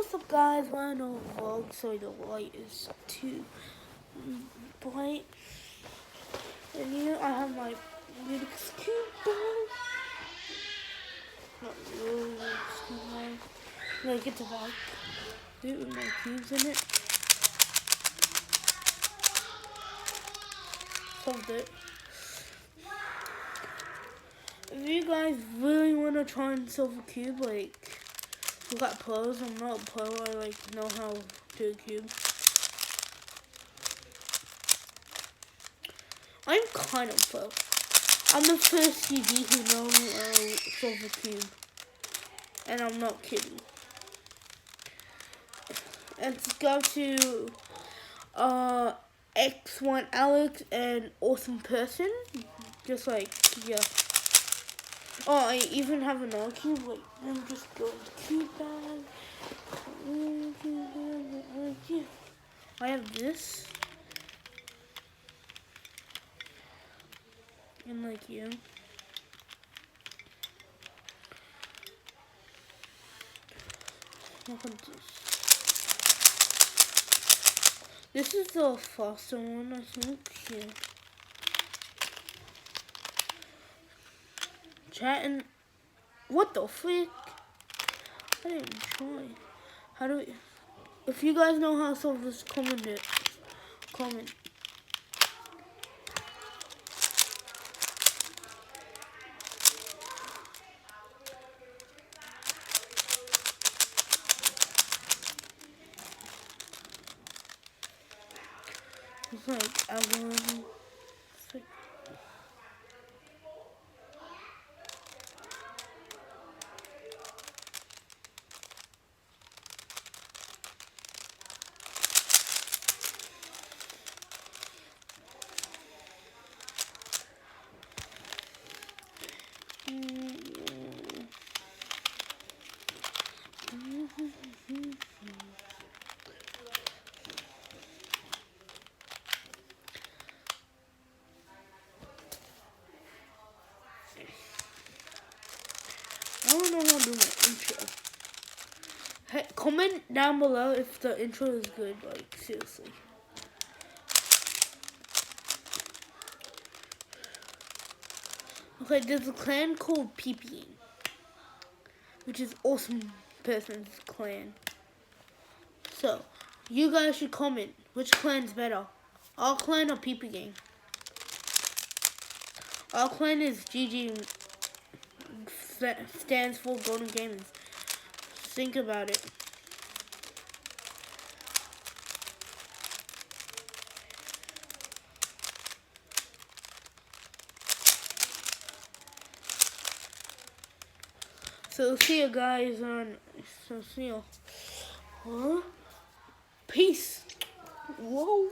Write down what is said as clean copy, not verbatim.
what's up guys, we're in a vlog. Sorry, the light is too bright. And here I have my Rubik's Cube bag. Not really, I'm gonna get the bag. Do it with my cubes in it. Solved it. If you guys really wanna try and solve a cube, like, we got pros. I'm not a pro. I know how to do a cube. I'm kind of pro. I'm the first CD who knows how to solve a cube, and I'm not kidding. And let's go to X1 Alex and Awesome Person. Just like, yeah. Oh, I even have another cube. Like, let me just go in the cube bag. I have this. And like you. Look at this. This is the faster one, I think. Yeah. Chat and what the frick? I didn't try. How do we? If you guys know how to solve this, comment it. Comment. It's like I want. I don't know how to do my intro. Hey, comment down below if the intro is good, like, seriously. Okay, there's a clan called Peeping, which is Awesome Person's clan. So, you guys should comment which clan's better. Our clan or Peeping Gang? Our clan is GG, stands for Golden Gamers. Think about it. So see you guys on. So see you. Huh? Peace. Whoa.